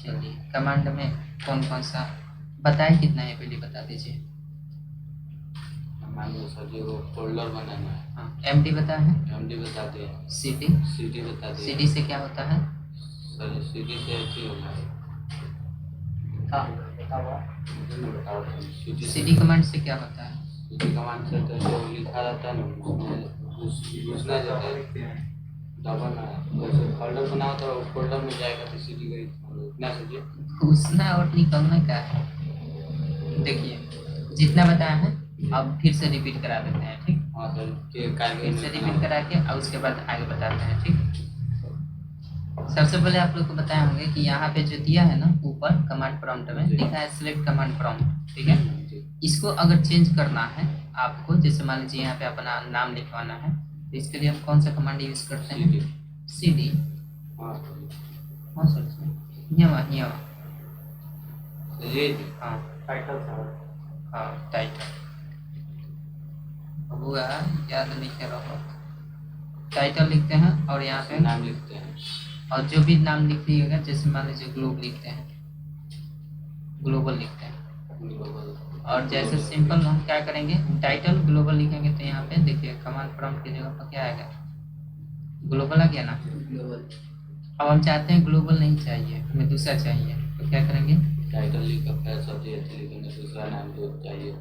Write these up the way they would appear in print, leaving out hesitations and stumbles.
चलिए, कमांड में कौन कौन सा बताए, कितना है पहले बता दीजिए। मान लो सर जी वो फोल्डर बनाना है। हाँ, एमडी बता है, एमडी बता दिए, सीडी सीडी बता दिए। सीडी से क्या होता है? सर सीडी से अच्छी होगा। बताओ सीडी कमांड से क्या होता है? सीडी कमांड से तो जो लिखा रहता है ना उसमें घुसना जाता है, दबाना है। जैसे फोल्डर बनाओ तो फोल्डर में जाएगा तो सीडी का इतना सर जी। घुसना और निकलने का है। देखिए, जितना बताया है अब फिर से रिपीट करा देते हैं, ठीक? हाँ सर, फिर से रिपीट करा के और उसके बाद आगे बताते हैं, ठीक? सबसे पहले आप लोग को बताए होंगे कि यहाँ पे जो दिया है ना ऊपर कमांड प्रॉम्प्ट में लिखा है सिलेक्ट कमांड प्रॉम्प्ट, ठीक है? इसको अगर चेंज करना है आपको, जैसे मान लीजिए यहाँ पे अपना नाम लिखवाना है, तो इसके लिए हम कौन सा कमांड यूज करते हैं? सीडी। हाँ सर, हाँ टाइटल सर। हाँ, टाइटल हुआ, याद नहीं रहो। टाइटल लिखते हैं और यहाँ पे नाम लिखते हैं, और जो भी नाम लिख दिएगा, जैसे मान लीजिए ग्लोब लिखते हैं, ग्लोबल लिखते हैं। ग्लोबल। और जैसे सिंपल हम क्या करेंगे, टाइटल ग्लोबल लिखेंगे तो यहाँ पे देखिए कमांड प्रॉम्प्ट की जगह पर क्या आएगा? ग्लोबल आ गया ना? ग्लोबल। अब हम चाहते हैं ग्लोबल नहीं चाहिए, हमें दूसरा चाहिए, तो क्या करेंगे? टाइटल लिखकर फिर सब्जी अच्छी लिखेंगे, दूसरा नाम जो चाहिए।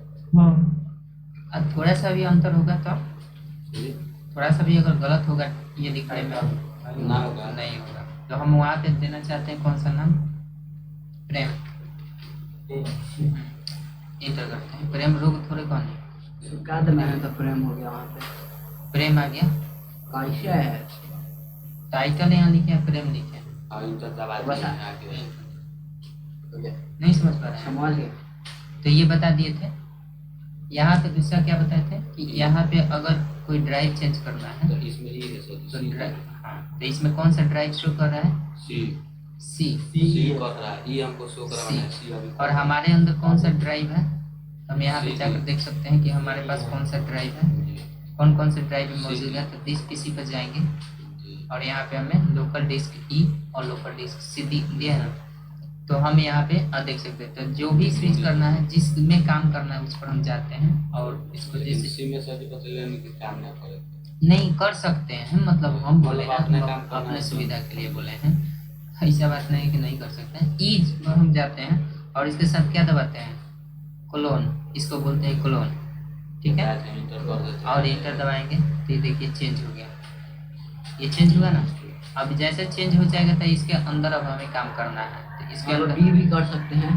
अब थोड़ा सा भी अंतर होगा तो, थोड़ा सा भी अगर गलत होगा ये लिखने में ना होगा, नहीं होगा, तो हम वहाँ पे देना चाहते हैं कौन सा नाम? प्रेम। इंटर करते हैं, प्रेम रोग थोड़े कौन है? का मैंने तो प्रेम हो गया वहाँ पे। प्रेम आ गया, कैसे है? टाइटल यहाँ लिखे हैं, प्रेम लिखे हैं। और इंटर दबा दिए हैं आगे। नहीं समझ पा रहे हैं? समझ गए। तो ये बता दिए थे। यहाँ पे दूसरा क्या बताए थे कि यहाँ पे अगर कोई ड्राइव चेंज करना है तो इसमें ये है सर, तो ड्राइव, हाँ, तो इसमें कौन सा ड्राइव शो कर रहा है? सी कर रहा है, ये हमको शो करवाना है सी अभी। और हमारे अंदर कौन सा ड्राइव है? हम यहाँ पे जाकर देख सकते हैं कि हमारे पास कौन सा ड्राइव है, कौन कौन से ड्राइव मौजूद है। तो डिस्क पीसी पर जाएंगे और यहाँ पे हमें लोकल डिस्क ई और लोकल डिस्क सी दिया है ना, तो हम यहाँ पे देख सकते हैं। तो जो भी स्विच करना है, जिसमें काम करना है उस पर हम जाते हैं और इसको जैसे इसी में सर बतलेने के काम ना करे, नहीं कर सकते हैं, मतलब हम बोले हैं, अपने हम काम करना अपने है। सुविधा के लिए बोले हैं, ऐसा बात नहीं कि नहीं कर सकते हैं। ईज पर हम जाते हैं और इसके साथ क्या दबाते हैं? कोलोन, इसको बोलते हैं कोलोन, ठीक है? इंटर कर देते हैं और इंटर दबाएंगे तो ये देखिए चेंज हो गया, ये चेंज हुआ ना। अब जैसे चेंज हो जाएगा तो इसके अंदर अब हमें काम करना है, तो इसके और अंदर बी भी कर सकते हैं,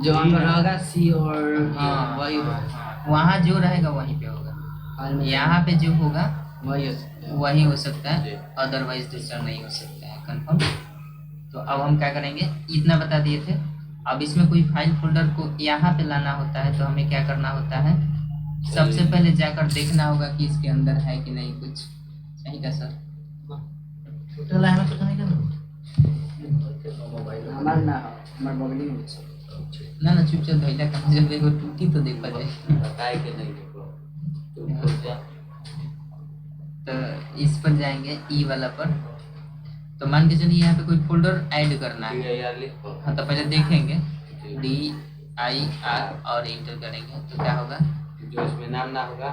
जो वहाँ पर रहेगा सी और हाँ, वही हाँ, वहाँ जो रहेगा वहीं पे होगा, यहाँ पे जो होगा वही हो सकता है। वही हो सकता है, अदरवाइज दूसरा नहीं हो सकता है, कंफर्म। तो अब हम क्या करेंगे, इतना बता दिए थे। अब इसमें कोई फाइल फोल्डर को यहाँ पे लाना होता है तो हमें क्या करना होता है? सबसे पहले जाकर देखना होगा कि इसके अंदर है कि नहीं कुछ, सही का सर? हमारा ना हमारे बगली में ना चुपचाप धैला कहाँ जब देखो टूटी तो देखा जाए। बताए के नहीं देखो तो खोल जा। तो इस पर जाएंगे ई वाला पर, तो मान के चलिए यहाँ पे कोई फोल्डर ऐड करना है। यार लिखो। हाँ, तो पहले देखेंगे DIR और इंटर करेंगे तो क्या होगा? जो इसमें नाम ना होगा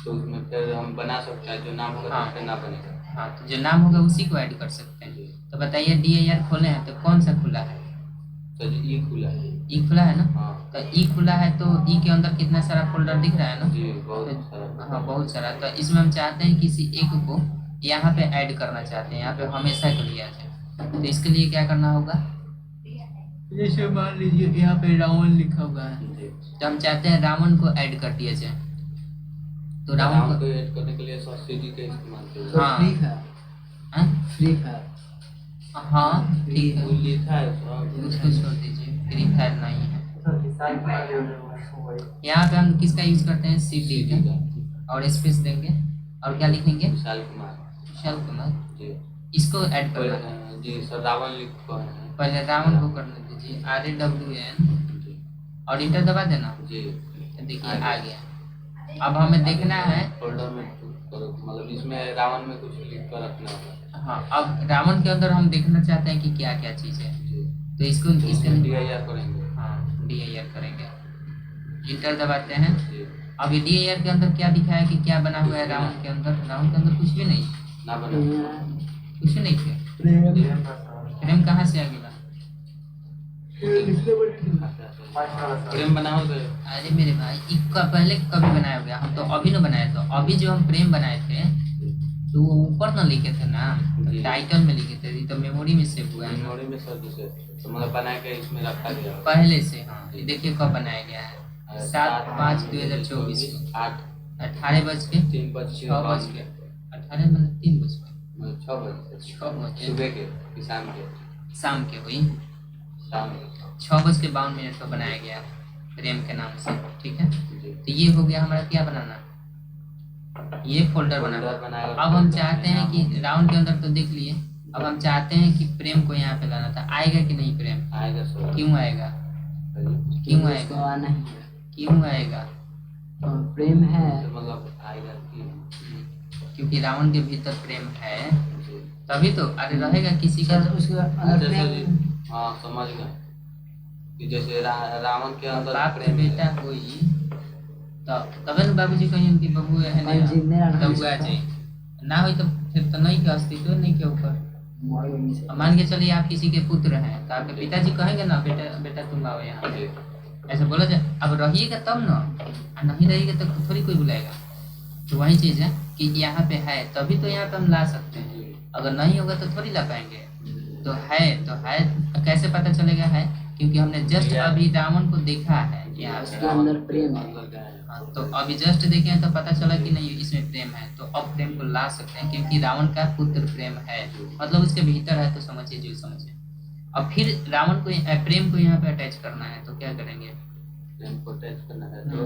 तो उसमें फिर हम बना सकते हैं, जो नाम होगा हाँ। तो फिर ना बनेगा। हाँ, तो जो नाम होगा उसी को ऐड कर सकते हैं। तो बताइए DIR खोले हैं तो कौन सा खुला है? तो ई खुला है। ई खुला है ना? हाँ तो ई खुला है तो ई के अंदर कितना सारा फोल्डर दिख रहा है ना? जी, बहुत सारा। हाँ, बहुत सारा। तो इसमें हम चाहते हैं किसी एक को यहाँ पे ऐड करना चाहते हैं, यहाँ पे हमेशा के लिए आ जाए। तो इसके लिए क्या करना होगा? जैसे मान लीजिए यहाँ पे रावण लिखा हुआ है, तो हम चाहते हैं रावण को ऐड कर दिया जाए। तो रावण को ऐड करने के लिए सब्सिडी का इस्तेमाल करें। हाँ। फ्री है, हाँ? फ्री है। हाँ ठीक है, वो लिखा है सब। उसको छोड़ दीजिए, फ्री फायर नहीं है। यहाँ पे हम किसका यूज करते हैं? CD का, और स्पेस देंगे और क्या लिखेंगे? विशाल कुमार। विशाल कुमार जी, इसको ऐड करना है। जी सर, रावण लिखो है। पहले रावण को करने दीजिए, RAWN जी और इंटर दबा देना। जी, तो देखिए आ गया। अब हमें देखना है, फोल्डर में मतलब इसमें रावण में कुछ लिख कर रखना होगा। हाँ, अब रावण के अंदर हम देखना चाहते हैं कि क्या क्या चीज़ है, जी तो इसको इसके DIR करेंगे। हाँ DIR करेंगे, इंटर दबाते हैं। जी अब ये DIR के अंदर क्या दिखा है कि क्या बना हुआ है रावण के अंदर? रावण के अंदर कुछ भी नहीं, ना बना कुछ नहीं है। फ्रेम कहाँ से आ गया? फ्रेम बनाओ तो अरे मेरे भाई, इसका पहले कभी बनाया गया? हम तो अभी न बनाए, तो अभी जो हम फ्रेम बनाए थे तो वो ऊपर न लिखे थे ना, जी। टाइटल में लिखे थे, ये तो मेमोरी में सेव हुआ है ना मेमोरी में सर जैसे तो मतलब बना के इसमें रखा गया पहले से। हाँ, ये देखिए कब बनाया गया है, 7/5/2024 को 8 18:03 18 मतलब 3 बज के 6 बजे 6 बजे सुबह के कि शाम के शाम के हुई शाम 6:52 को बनाया गया फ्रेम के नाम से, ठीक है। जी तो ये हो गया हमारा क्या बनाना, ये फोल्डर बनाना। बनाएगा। अब हम चाहते हैं कि राउंड के अंदर तो देख लिए, अब हम चाहते हैं कि प्रेम को यहाँ पे लाना था, आएगा कि नहीं प्रेम? आएगा सर क्यों आएगा? क्यों उसको आएगा? आना ही है। क्यों आएगा? और प्रेम है तो मतलब आएगा कि क्योंकि रावण के भीतर प्रेम है, जी तभी तो। अरे रहेगा किसी का सर उसके अंदर जैसे प्रेम जी हाँ समझ गए कि जैसे रावण के अंदर बाप के प्रेम है। बेटा कोई तो तबे न बाबूजी कहीं उनकी बहू है कहीं जिंदे रहना तब नहीं हुआ सकता। जाए ना, हो तो फिर तो नहीं के अस्तित्व नहीं के ऊपर। मर भी नहीं अब सकता। मान के चलिए आप किसी के पुत्र हैं तो आपके पिताजी कहेंगे ना बेटा बेटा तुम आओ यहाँ पे, ऐसे बोला जाए। अब रहिएगा तब ना, और नहीं रहिएगा तो थोड़ी कोई बुलाएगा। तो वही चीज़ है कि यहाँ पे है तभी तो यहाँ पे हम ला सकते हैं, अगर नहीं होगा तो थोड़ी ला पाएंगे। तो है कैसे पता चलेगा है? क्योंकि हमने जस्ट अभी रावण को देखा है यहाँ पे। उसके अंदर प्रेम है। अंदर गए हैं। हाँ, तो अभी जस्ट देखे हैं तो पता चला कि नहीं इसमें प्रेम है, तो अब प्रेम को ला सकते हैं क्योंकि रावण का पुत्र प्रेम है, मतलब उसके भीतर है, तो समझिए जो समझिए। अब फिर रावण को प्रेम को यहाँ पे अटैच करना है तो क्या करेंगे? प्रेम को टच करना है तो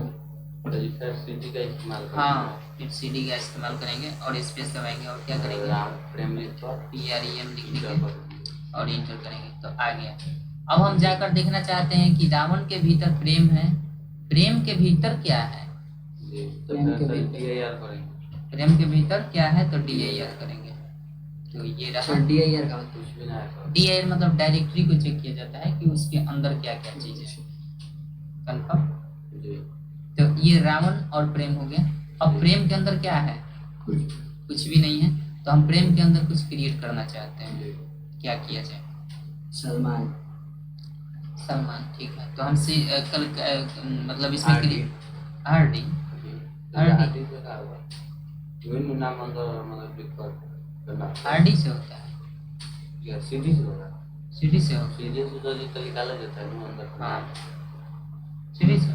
फिर CD का इस्तेमाल करेंगे। हाँ, फिर CD का इस्तेमाल करेंगे और स्पेस दबाएंगे और क्या करेंगे? राम प्रेम लिख कर PREM लिख इंटर देंगे करेंगे। और इंटर करेंगे तो आ गया। अब हम जाकर देखना चाहते हैं कि रावण के भीतर प्रेम है, प्रेम के भीतर क्या है? जी तो प्रेम के फिर भीतर। DIR करेंगे। प्रेम के भीतर क्या है तो DIR करेंगे। तो ये रहा सर DIR का कुछ भी ना है DIR, मतलब डायरेक्टरी को चेक किया जाता है कि उसके अंदर क्या क्या चीज है। कंफर्म? जी तो ये रावण और प्रेम हो गया। अब प्रेम के अंदर क्या है? कुछ भी नहीं है, तो हम प्रेम के अंदर कुछ क्रिएट करना चाहते हैं। जी क्या किया जाए? सलमान सलमान, ठीक है। तो हम मतलब इसमें RD RD पे क्या होगा? विभिन्न नाम अंदर मतलब लिख कर करना RD से होता है, या CD से होगा। CD से होता CD से तो जितना निकाला जाता है वो अंदर है। हाँ, CD से।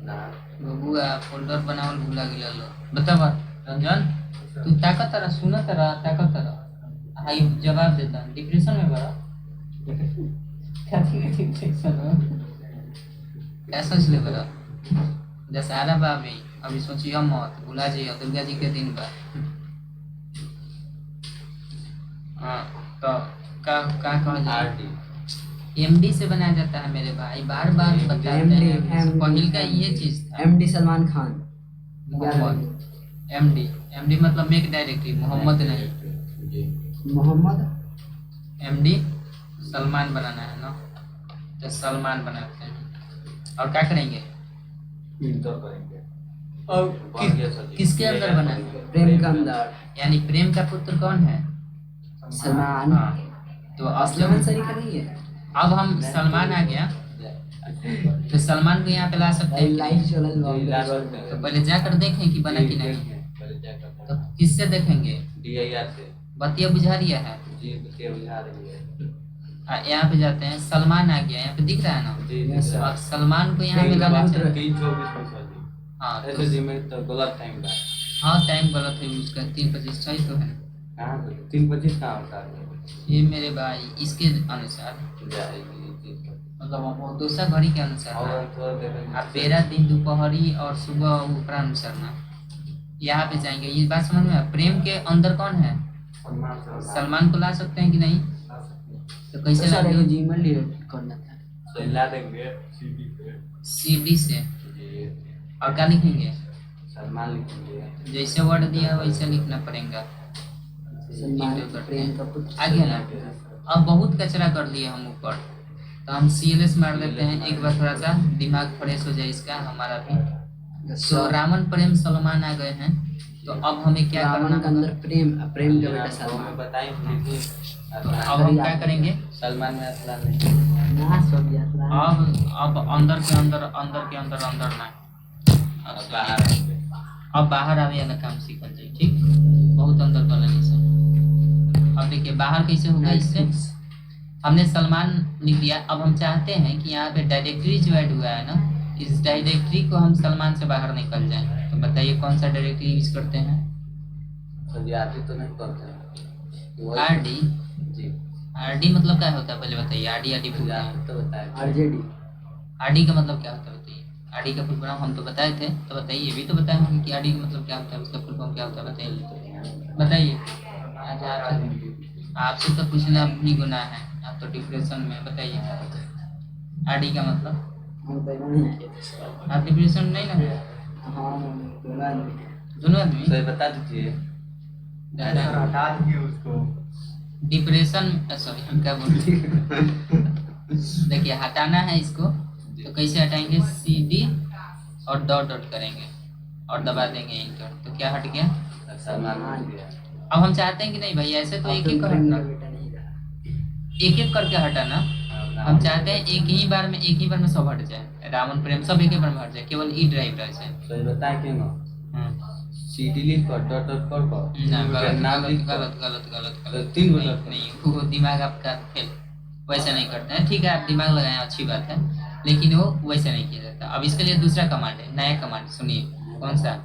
ना बबुआ फोल्डर बनावल भूला गेल लो। बतावा रंजन, तू ताकत रहा, सुनत रहा, ताकत रहा, हाई जवाब देता डिप्रेशन में बड़ा डिप्रेशन में क्या सोच ले बड़ा? दशहरा बा में अभी सोचिए मत, भुला जाइए दुर्गा जी के दिन बा। हाँ, तो का कहल जाए? RD MD से बनाया जाता है मेरे भाई, बार बार बताते हैं। पहले का ये चीज था MD सलमान खान मोहम्मद। MD मतलब मेक डायरेक्टरी, मोहम्मद नहीं। जी मोहम्मद MD सलमान बनाना है ना, तो सलमान बनाते हैं। और क्या करेंगे? इंटर करेंगे। और बन गया सर जी। किसके अंदर बना है? प्रेम का अंदर यानी प्रेम का पुत्र कौन है? सलमान हाँ, तो अब सलमान सही का नहीं है। अब हम सलमान आ गया तो सलमान को यहाँ पे ला सकते हैं कि लाइट नहीं? चलल तो पहले जाकर देखें कि बना कि नहीं। पहले जाकर तो किससे देखेंगे? DIR से बतिया बुझा रिया है। जी बच्चे बुझा रही है। यहाँ पे जाते हैं, सलमान आ गया, यहाँ पे दिख रहा है ना। जी Yes, sir. अब सलमान को यहाँ पे प्रेम का लाना पुत्र। चाहिए। 3:24 में सर जी। हाँ ऐसे जी में तो गलत टाइम था। हाँ, टाइम गलत है उसका, 3:25 सही तो है। कहाँ 3:25 कहाँ होता है? ये मेरे भाई इसके अनुसार, जाएगी जी मतलब वो दूसरा घड़ी के अनुसार और ना। थोड़ा देखेंगे। आप 13 दिन दोपहरी और सुबह ऊपर अनुसार ना यहाँ पे जाएंगे। ये बात समझ में आया? प्रेम के अंदर कौन है? सलमान को ला सकते हैं कि नहीं? तो कैसे सर लाएंगे? जीमेल करना था। तो ला देंगे CD पे। CD से। जी और क्या लिखेंगे? सलमान लिखेंगे। जैसे वर्ड दिया वैसे लिखना पड़ेगा। सलमान इंटर करते प्रेम हैं। का पुत्र आगे ना, अब बहुत कचरा कर लिए हम ऊपर, तो हम CLS मार देते हैं एक बार, थोड़ा सा दिमाग फ्रेश हो जाए इसका हमारा भी। तो रावण प्रेम सलमान आ गए हैं, तो अब हमें क्या करना रावण के होगा? अंदर प्रेम प्रेम का बेटा में सलमान। बताएं तो अब हम क्या करेंगे? सलमान में असलान नहीं। ना सब यात्रा अब अंदर के अंदर, अंदर के अंदर, अंदर ना, अब बाहर आएंगे। अब बाहर आवे वाला काम सीखल जाए, ठीक? बहुत अंदर बोलने से। अब देखिए बाहर कैसे होगा इससे? हमने सलमान लिख दिया। अब हम चाहते हैं कि यहाँ पे डायरेक्टरी जो ऐड हुआ है ना, इस डायरेक्टरी को हम सलमान से बाहर निकल जाए। तो बताइए कौन सा डायरेक्टरी यूज करते हैं? सर आरडी तो नहीं करते हैं। आरडी। जी आरडी मतलब क्या होता है पहले बताइए? आरडी आरडी फुल आप तो बताएं। आरजेडी। आरडी का मतलब क्या होता है बताइए? आरडी का फुल फॉर्म हम तो बताए थे, तो बताइए ये भी तो बताए होंगे कि आरडी का मतलब क्या होता है, उसका फुल फॉर्म क्या होता है, बताइए बताइए। आपसे तो पूछना अपनी गुनाह है, आप तो डिप्रेशन में। बताइए आरडी का मतलब? हम तो नहीं किए थे सर। आप डिप्रेशन नहीं ना? हाँ दोनों आदमी दोनों आदमी सर बता दीजिए। हटा दीजिए उसको। डिप्रेशन, सॉरी हम क्या बोल रहे हैं? देखिए हटाना है इसको, तो कैसे हटाएंगे? CD और डॉट डॉट करेंगे और दबा देंगे इंटर, तो क्या हट गया? सलमान मिल गया। अब हम चाहते हैं कि नहीं भाई ऐसे तो एक एक कर प्रेम का हटना, बेटा नहीं रहा। एक एक करके हटाना। हम चाहते हैं एक ही बार में सब हट जाए, रावण प्रेम सब एक ही बार में हट जाए, केवल ई ड्राइव रह जाए। सर बताएं क्यों ना? सीडी लिख कर डॉट डॉट कर ना, गलत नाम लिख कर। गलत गलत गलत तो गलत। तीन नहीं, गलत। नहीं वो दिमाग आपका फेल, वैसे नहीं करते हैं। ठीक है आप दिमाग लगाएं, अच्छी बात है, लेकिन वो वैसे नहीं किया जाता। अब इसके लिए दूसरा कमांड है, नया कमांड सुनिए। कौन सा?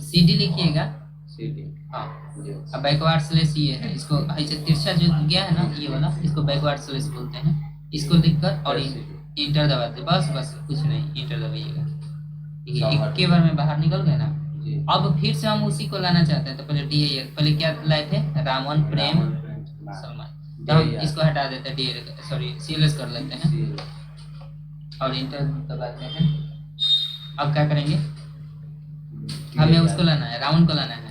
CD लिखिएगा। सीडी। हाँ, जी। अब बैकवर्ड स्लैश ये है, इसको ऐसे तिरछा जो गया है ना ये वाला, इसको बैकवर्ड स्लैश बोलते हैं। इसको लिखकर और इंटर दबा दे, बस बस कुछ नहीं, इंटर दबाइएगा। ठीक है, एक के बार में बाहर निकल गए ना। जी। अब फिर से हम उसी को लाना चाहते हैं, तो पहले पहले क्या लाए थे? रावण प्रेम सलमान। तो हम इसको हटा देते हैं, सॉरी CLS कर लेते हैं और इंटर दबाते हैं। अब क्या करेंगे? हमें उसको लाना है, रावण को लाना है।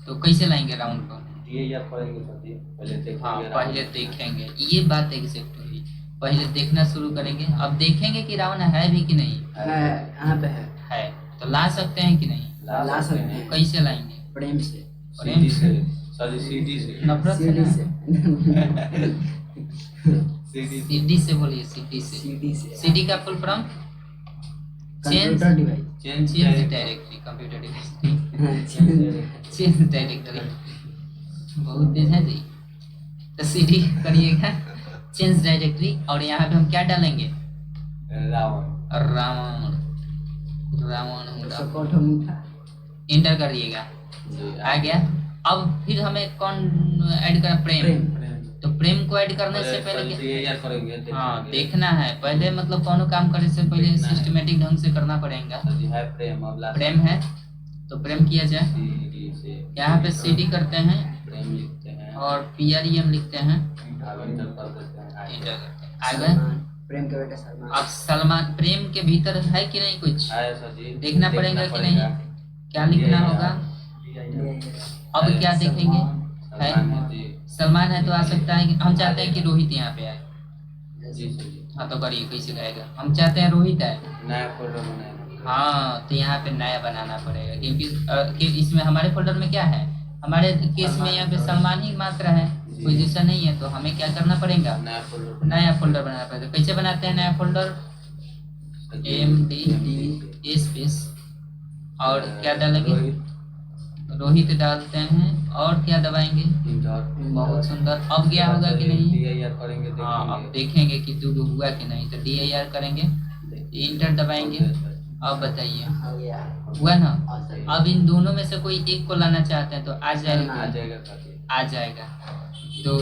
तो कैसे लाएंगे रावण को? पहले देखेंगे। हाँ पहले देखेंगे, ये बात एक्सेप्ट हुई। पहले देखना शुरू करेंगे, अब देखेंगे कि रावण है भी कि नहीं है यहाँ पे है, तो ला सकते हैं कि नहीं? ला सकते हैं। कैसे लाएंगे? प्रेम से। सीडी से। सॉरी सीडी से। नफरत से सीडी ना? से। सीडी CD से बोलिए, CD से। सीडी से। CD का full form? Computer device. Change change directory, computer device हाँ, चेंज डायरेक्टरी, बहुत तेज है जी। तो CD करिएगा चेंज डायरेक्टरी, और यहाँ पे हम क्या डालेंगे? रावण। रावण। रावण होगा, सपोर्ट हम था। इंटर करिएगा, जी। आ गया। अब फिर हमें कौन ऐड करना? प्रेम। तो प्रेम को ऐड करने से पहले क्या? करेंगे। हाँ देखना है पहले, मतलब कौन काम करने से पहले देखना है। सिस्टमेटिक ढंग से करना पड़ेगा। जी है प्रेम। अब लास्ट प्रेम है तो प्रेम किया जाए। सीडी से। यहाँ पे CD करते हैं प्रेम लिखते हैं और PREM लिखते हैं, अब इंटर कर देते हैं। इंटर करते हैं। आ गए। सलमान, प्रेम का बेटा सलमान। अब सलमान प्रेम के भीतर है कि नहीं कुछ? आया सर जी। देखना पड़ेगा कि नहीं? क्या लिखना होगा? अब क्या देखेंगे? है सलमान जी। सलमान है तो आ सकता है कि हम चाहते हैं कि रोहित यहाँ पे आए। जी सर जी। हाँ तो करिए कैसे रहेगा? हम चाहते हैं रोहित आए। नया फोल्डर बनाएगा। हाँ तो यहाँ पे नया बनाना पड़ेगा, क्योंकि इसमें हमारे फोल्डर में क्या है? हमारे केस में यहाँ पे सलमान ही मात्र है, कोई दूसरा नहीं है। तो हमें क्या करना पड़ेगा? नया फोल्डर। नया फोल्डर बनाना पड़ेगा। कैसे बनाते हैं नया फोल्डर? MD स्पेस और क्या डालेंगे? रोहित डालते हैं और क्या दबाएंगे? बहुत सुंदर। अब गया होगा कि नहीं? DIR करेंगे। हाँ अब देखेंगे कि दो हुआ कि नहीं, तो DIR करेंगे, इंटर दबाएंगे। अब बताइए हो गया। हुआ ना? हाँ, सही। अब इन दोनों में से कोई एक को लाना चाहते हैं तो आ जाएगा। आ जाएगा सर। आ जाएगा तो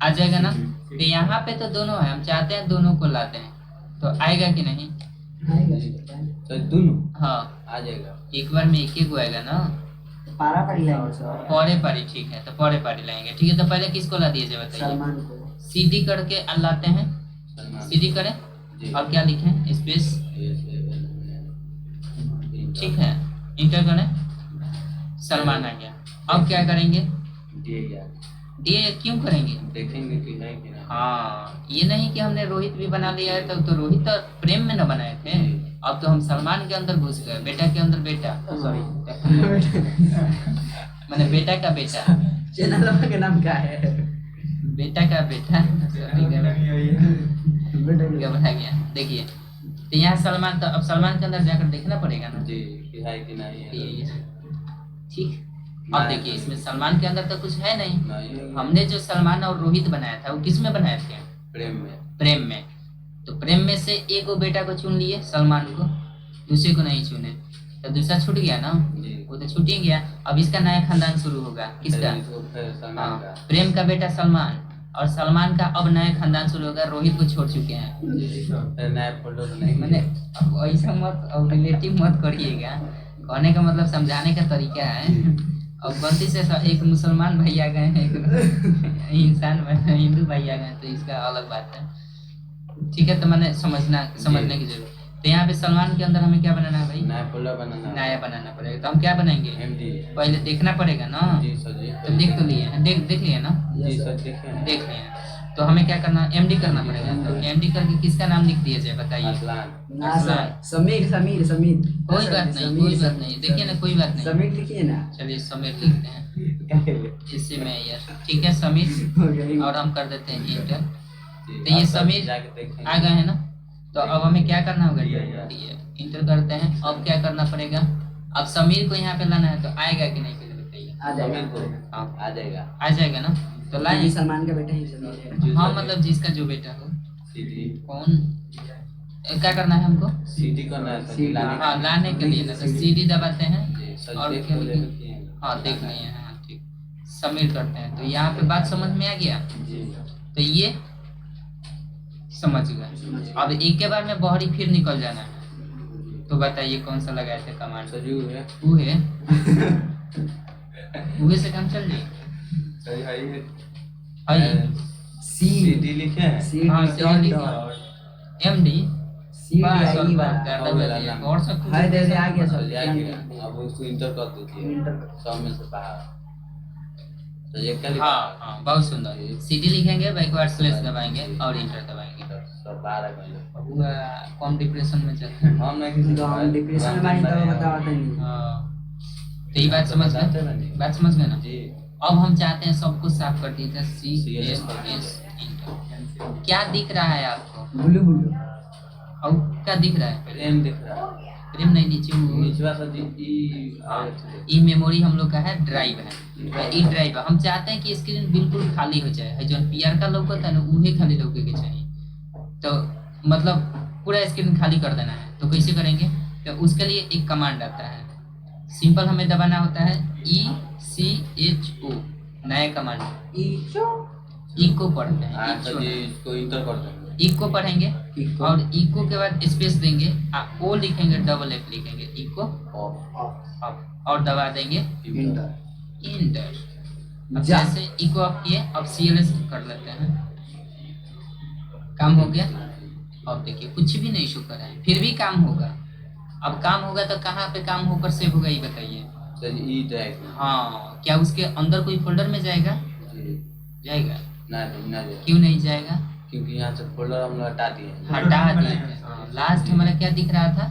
आ जाएगा ना। तो यहाँ पे तो दोनों है, हम चाहते हैं दोनों को लाते हैं, तो आएगा कि नहीं? आएगा। सर दोनों हाँ आ जाएगा। एक बार में एक को आएगा ना। पारा पड़ी लाएंगे सर। पौड़े पारी, ठीक है तो पौड़े पारी लाएंगे। ठीक है तो पहले किसको ला दिए जाए बताइए? सलमान को। CD करके लाते हैं। सलमान CD करें जी। और क्या लिखें? स्पेस, ठीक है, इंटर करें, सलमान आ गया। अब क्या करेंगे? दिए गया डीए क्यों करेंगे? देखेंगे कि है कि नहीं। हाँ, ये नहीं कि हमने रोहित भी बना लिया है, तब तो रोहित तो प्रेम में न बनाए थे, अब तो हम सलमान के अंदर घुस गए, बेटा के अंदर बेटा, सॉरी मैंने बेटा का बेटा, चैनल का नाम क्या है? बेटा का बेटा, घबरा गया। देखिए तो यहाँ सलमान, तो अब सलमान के अंदर जाकर देखना पड़ेगा ना जी कि है कि नहीं है। ठीक। अब देखिए इसमें सलमान के अंदर तो कुछ है नहीं, नहीं हमने जो सलमान और रोहित बनाया था वो किस में बनाए थे? प्रेम में। प्रेम में। तो प्रेम में से एक वो बेटा को चुन लिए सलमान को, दूसरे को नहीं चुने, तो दूसरा छूट गया ना, जी वो तो छूट ही गया। अब इसका नया खानदान शुरू होगा, किसका? फिर सलमान हाँ, का। प्रेम का बेटा सलमान, और सलमान का अब नया खानदान शुरू होगा, रोहित को छोड़ चुके हैं। फिर नया फोटो तो नहीं मैंने अब ऐसा मत, अब रिलेटिव मत करिएगा, कहने का मतलब समझाने का तरीका है। अब गलती से एक मुसलमान भाई आ गए हैं, एक इंसान हिंदू भाई आ गए हैं, तो इसका अलग बात है। ठीक है, तो मैंने समझने की जरूरत। तो यहाँ पे सलमान के अंदर हमें क्या बनाना है भाई? नया फोटो बनाना। नया बनाना पड़ेगा। तो हम क्या बनाएंगे? एमडी। पहले देखना पड़ेगा ना। जी सर जी। तो देख तो लिए हैं, देख लिए ना, जी सर देखे हैं। देख लिए हैं। तो हमें क्या करना है? एमडी करना पड़ेगा। तो एमडी करके किसका नाम लिख दिया जाए बताइए? असलान। समीर समीर समीर कोई बात नहीं, कोई बात नहीं, देखिए ना, कोई बात नहीं। समीर लिखिए ना। चलिए समीर लिखते हैं इससे में यार, ठीक है समीर, और हम कर देते हैं इंटर। तो ये समीर जाके देखें। आ गए हैं ना, तो अब हमें क्या करना होगा? ये इंटर करते हैं। अब क्या करना पड़ेगा? अब समीर को यहाँ पे लाना है, तो आएगा कि नहीं पहले बताइए? आ समीर जाएगा। को हाँ आ जाएगा। आ जाएगा ना, तो लाए। क्योंकि सलमान का बेटा ही समीर है। हाँ मतलब जिसका जो बेटा हो। सीडी। कौन? क्या करना है हमको? सीडी करना है सर। CD लाने हाँ लाने के लिए ना, तो सीडी दबाते हैं। जी सर और देख क्या ले लिखें? रखी हैं। हाँ देख लिए हैं, हाँ ठीक। समीर करते हैं, तो यहाँ पे बात समझ में आ गया। जी तो ये समझ गए। अब एक के बार में बहरी फिर निकल जाना है। तो बताइए कौन सा लगाए थे कमांड? सजू है। उहे उहे से काम चल जाए। सही है। हाय सीडी लिखे हैं। सी हाँ डॉट सीडी डॉट एमडी सी बस आई और वाला। ज्यादा बदलिए और सब कुछ। हाय दे आ गया सब। चलिए आगे। अब उसको इंटर कर दीजिए। इंटर। 100 में से बाहर। तो ये क्या लिखा? हाँ हाँ बहुत सुंदर। सीडी लिखेंगे, बैकवर्ड स्लैश दबाएंगे और इंटर दबाएंगे। सब बाहर आ गए। हुआ कौन डिप्रेशन में चल रहा है। हम नहीं किसी तो हम डिप्रेशन में तो बताते नहीं। हाँ, तो ये बात समझ गए? बात समझ गए ना? जी। अब हम चाहते हैं सब कुछ साफ कर दीजिए। CS inter. क्या दिख रहा है आपको? बुलू बुलू। और क्या दिख रहा है? प्रेम दिख रहा है। प्रेम नहीं, नीचे वो निचवा सा जी ई ई मेमोरी हम लोग का है, ड्राइव है, ई ड्राइव है। हम चाहते हैं कि स्क्रीन बिल्कुल खाली हो जाए, है जो पीआर का लौकता है ना उन्हें खाली लौके के चाहिए। तो मतलब पूरा स्क्रीन खाली कर देना है। तो कैसे करेंगे? तो उसके लिए एक कमांड आता है, सिंपल हमें दबाना होता है ECHO, नया कमांड। ई को पढ़ते हैं, अच्छा जी इसको इंटर कर देंगे। ई को पढ़ेंगे और इको के बाद स्पेस देंगे, ओ लिखेंगे, डबल एफ लिखेंगे, इको ऑफ और दबा देंगे इंटर। इंटर। अब जा। जैसे इको ऑफ किए, अब CLS कर लेते हैं, काम हो गया। अब देखिए कुछ भी नहीं शो कर रहा है, फिर भी काम होगा। अब काम होगा तो कहाँ पे काम होकर सेव होगा ये बताइए? चलिए ई ड्राइव। हाँ, क्या उसके अंदर कोई फोल्डर में जाएगा? जी जाएगा। ना जाए। क्यों नहीं जाएगा? क्योंकि यहाँ से फोल्डर हम लोग हटा दिए। हटा दिए। लास्ट हमारा क्या दिख रहा था?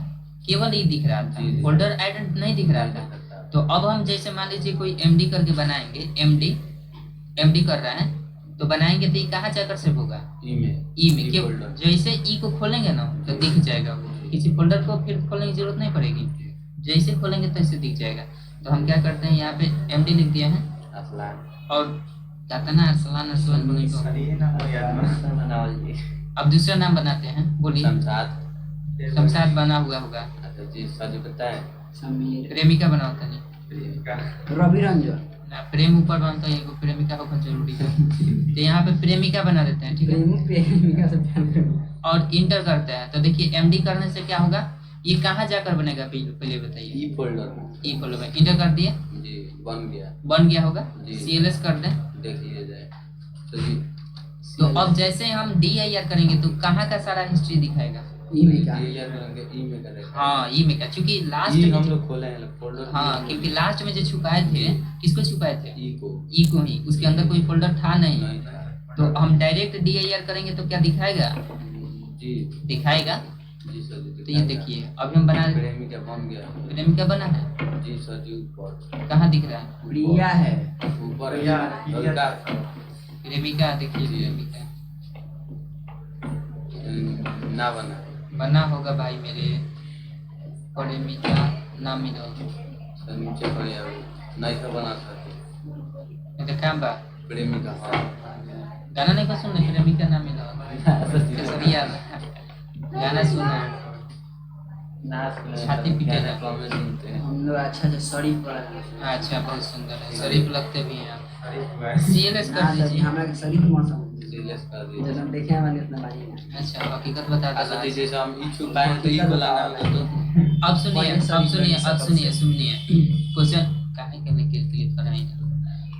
केवल ई दिख रहा था, जी। फोल्डर आइडेंट नहीं दिख रहा था। तो अब हम जैसे मान लीजिए कोई MD करके बनाएंगे, MD कर रहा है तो बनाएंगे, तो ये कहाँ जाकर सेव होगा? ई में। ई में। क्यों? फोल्डर। जैसे ई को खोलेंगे ना तो दिख जाएगा वो, किसी फोल्डर को फिर खोलने की जरूरत नहीं पड़ेगी, जैसे खोलेंगे तैसे दिख जाएगा। तो हम क्या करते हैं, यहाँ पे MD लिख दिया है असलान। और कहते ना अरसलान बोले तो। सही ना हो यार। बनाओ जी। अब दूसरा नाम बनाते हैं, बोलिए। शमशाद बना हुआ होगा। अच्छा जी सर पता है। समीर। प्रेमिका बना होता नहीं रवि रंजन। ना, प्रेम ऊपर बनता है, एगो प्रेमिका होगा जरूरी है। तो यहाँ पे प्रेमिका बना देते हैं, ठीक है। प्रेमिका से प्यार करो। और इंटर करते हैं, तो देखिए MD करने से क्या होगा, ये कहाँ जाकर बनेगा पहले बताइए? ई फोल्डर। ई फोल्डर में इंटर कर दिए, जी बन गया होगा। जी। CLS कर दें, देख लीजिए जाए। तो जी तो अब जैसे हम DIR करेंगे तो कहाँ का सारा हिस्ट्री दिखाएगा? ई में क्या? क्लियर करेंगे ई में करेंगे। हाँ ई में क्या, क्योंकि लास्ट ई में हम लोग खोले हैं फोल्डर। हाँ क्योंकि लास्ट में जो छुपाए थे, किसको छुपाए थे? ई को ई को ही, उसके अंदर कोई फोल्डर था नहीं। नहीं था। तो हम डायरेक्ट dir करेंगे तो क्या दिखाएगा? जी दिखाएगा। जी सर जी। तो ये देखिए अभी हम बना प्रेमिका बन गया। प्रेमिका बना है, जी सर जी ऊपर कहाँ दिख रहा है? प्रिया है। ऊपर प्रिया, हल्का प्रेमिका देखिए, जी। प्रेमिका ना बना। बना होगा भाई मेरे, प्रेमिका ना मिलो। सर नीचे पड़े नहीं था बना था ये तो काम बा, प्रेमिका। हाँ गाना नहीं का सुनने, प्रेमिका ना मिलो केसरिया गाना सुना, छाती पीटे ना। कमेंट सुनते हैं। हम लोग अच्छा से शरीफ पड़ा है। अच्छा बहुत सुंदर है, शरीफ लगते भी हैं आप। अरे सीएलएस ना कर तो दीजिए। हमरा के शरीफ मौसम सीरियस कर दीजिए। जब हम देखे वाले इतना बारी है। अच्छा हकीकत बता अच्छा दो। जैसे हम ई छुपाए हैं तो ई को लाना होगा तो अब सुनिए, अब सुनिए, अब सुनिए, सुनिए क्वेश्चन काहे के लिए क्लिक कराएंगे।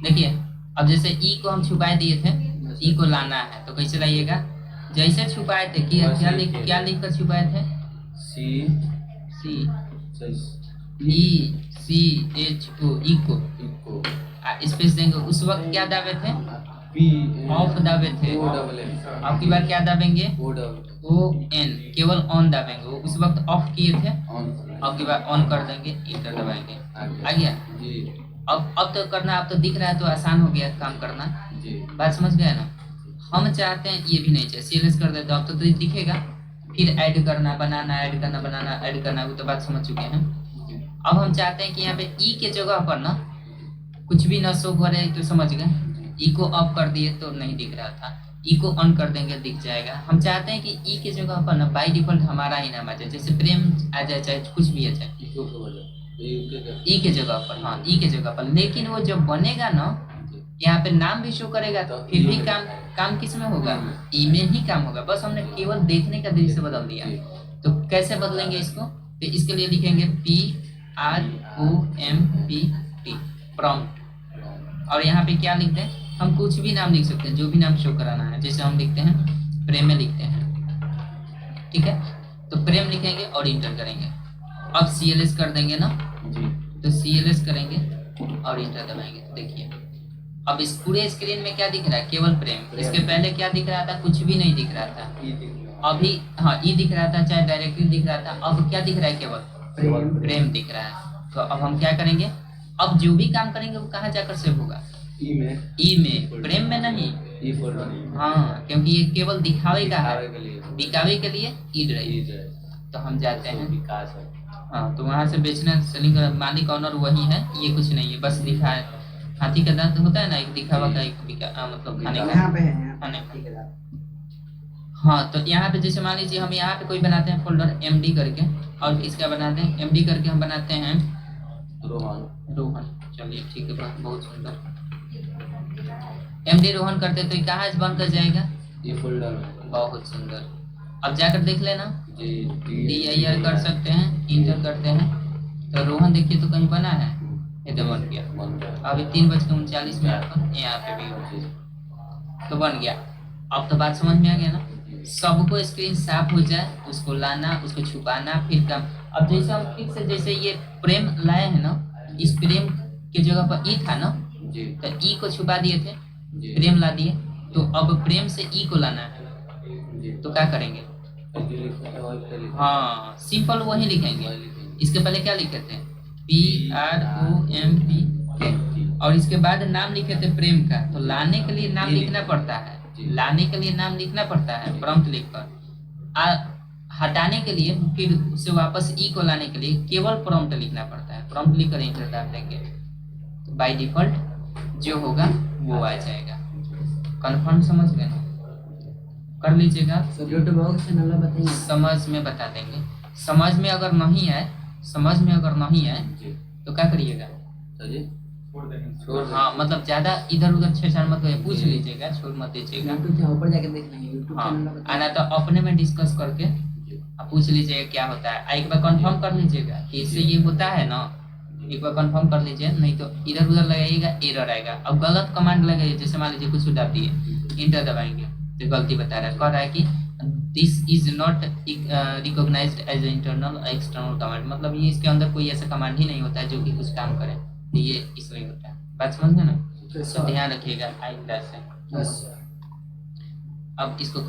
देखिए अब जैसे ई को हम छुपाए दिए थे, ई को लाना है तो कैसे लाइएगा? जैसे छुपाए थे कि क्या लिख कर छुपाए थे? सी सी सही ई सी एच ओ, ई को इको स्पेस देंगे। उस वक्त क्या दाबे थे? पी ऑफ दाबे थे। ओ डबल एन अब की बार क्या दाबेंगे? ओ डबल ओ एन, केवल ऑन दाबेंगे। वो उस वक्त ऑफ किए थे, ऑन अब की बार ऑन कर देंगे, इंटर दबाएंगे। आ गया? जी अब तो करना, अब तो दिख रहा है तो आसान हो गया काम करना। जी बात समझ गए ना? हम चाहते हैं ये भी नहीं चाहिए, सीएलएस कर देते अब तो दिखेगा। फिर ऐड करना, बनाना, ऐड करना, बनाना, ऐड करना, वो तो बात समझ चुके हैं। अब हम चाहते हैं कि यहाँ पे ई के जगह पर ना कुछ भी ना शो करे, तो समझ गए। ई को ऑफ कर दिए तो नहीं दिख रहा था, ई को ऑन कर देंगे दिख जाएगा। हम चाहते हैं कि ई के जगह पर ना बाय डिफॉल्ट हमारा ही नाम आ जाए, जैसे प्रेम आ जाए, चाहे कुछ भी आ जाए इको के वजह ई के जगह पर। हाँ ई के जगह पर, लेकिन वो जब बनेगा ना यहाँ पे नाम भी शो करेगा तो फिर भी काम किस में होगा? ई में ही काम होगा। बस हमने केवल देखने का दृश्य बदल दिया। तो कैसे बदलेंगे इसको? तो इसके लिए लिखेंगे PROMPT प्रॉम्प्ट। और यहाँ पे क्या लिख दें? हम कुछ भी नाम लिख सकते हैं, जो भी नाम शो कराना है। जैसे हम लिखते हैं प्रेम में लिखते हैं, ठीक है? तो प्रेम लिखेंगे और इंटर करेंगे। अब CLS कर देंगे ना, जी तो CLS करेंगे और इंटर दबाएंगे। तो देखिए अब इस पूरे स्क्रीन में क्या दिख रहा है? केवल प्रेम। इसके पहले क्या दिख रहा था? कुछ भी नहीं दिख रहा था। ई दिख रहा अभी हाँ ई दिख रहा था, चाहे डायरेक्टली दिख रहा था। अब क्या दिख रहा है? केवल प्रेम प्रेम दिख रहा है। तो अब हम क्या करेंगे? अब जो भी काम करेंगे वो कहाँ जाकर सेव होगा? ई में ई में, प्रेम में नहीं। ई फोल्डर हाँ क्योंकि ये केवल दिखावे का है, दिखावे के लिए दिखावे के लिए ई ड्राइव। ई है तो हम जाते हैं, विकास है। हाँ तो वहाँ से बेचना, सेलिंग मालिक ऑनर वही है, ये कुछ नहीं है, बस दिखा है। हाथी का दांत होता है ना, एक दिखावा का, एक मतलब खाने का। यहाँ पे है, यहाँ खाने पे। ठीक है साहब। हाँ तो यहाँ पे जैसे मान लीजिए हम यहाँ पे कोई बनाते हैं फोल्डर MD करके, और इसका बनाते हैं MD करके, हम बनाते हैं रोहन। चलिए ठीक है, बहुत सुंदर। MD रोहन करते तो ये कहाँ से बनकर जाएगा? ये फोल्डर में बहुत सुंदर। अब जाकर देख लेना, जी DIR कर सकते हैं, इंटर करते हैं तो रोहन देखिए तो कहीं बना है, ये तो बन गया। बन गया। अभी 3:39 पर यहाँ पे भी हो, तो बन गया। अब तो बात समझ में आ गया ना? सबको स्क्रीन साफ हो जाए, उसको लाना, उसको छुपाना, फिर काम। अब जैसे हम ठीक से, जैसे ये प्रेम लाए हैं ना, इस प्रेम के जगह पर ई था ना, जी तो ई को छुपा दिए थे, जी प्रेम ला दिए। तो अब प्रेम से ई को लाना है, जी तो क्या करेंगे? जो लिखा है वही पे लिखा हाँ सिंपल वही लिखेंगे। वही लिखेंगे। इसके पहले क्या लिखे थे? PROMPT, और इसके बाद नाम लिखे थे प्रेम का। तो लाने के लिए नाम लिखना पड़ता है, लाने के लिए नाम लिखना पड़ता है प्रॉम्प्ट लिखकर। हटाने के लिए, फिर उसे वापस ई को लाने के लिए केवल प्रॉम्प्ट लिखना पड़ता है। प्रॉम्प्ट लिखकर इंटर दाब देंगे तो बाय डिफॉल्ट जो होगा वो आ जाएगा। कंफर्म समझ गए ना? कर लीजिएगा, तो यूट्यूब बॉक्स चैनल बताइए। समझ में बता देंगे। समझ में अगर नहीं आए, समझ में अगर नहीं आए जी तो क्या करिएगा? सर जी छोड़ देंगे। छोड़ हाँ मतलब ज्यादा इधर उधर छेड़छाड़ मत करिए, पूछ लीजिएगा, छोड़ मत दीजिएगा। यूट्यूब के ऊपर जाके देख लेंगे। यूट्यूब हाँ चैनल बताइए। आना तो अपने में डिस्कस करके जी आप पूछ लीजिएगा क्या होता है। एक बार कंफर्म कर लीजिएगा कि इससे ये होता है ना, एक बार कंफर्म कर लीजिए, नहीं तो इधर उधर लगाइएगा, एरर आएगा। अब गलत कमांड लगाइए, जैसे मान लीजिए कुछ डाल दिए, इंटर दबाएंगे तो गलती बता रहा है, कह रहा है कि this is not recognised as internal external command, मतलब ये इसके अंदर कोई ऐसा कमांड ही नहीं होता है जो कि कुछ काम करे, तो ये इसलिए होता है। बात समझ गए ना? तो ध्यान रखिएगा आइंदा से। अब इसको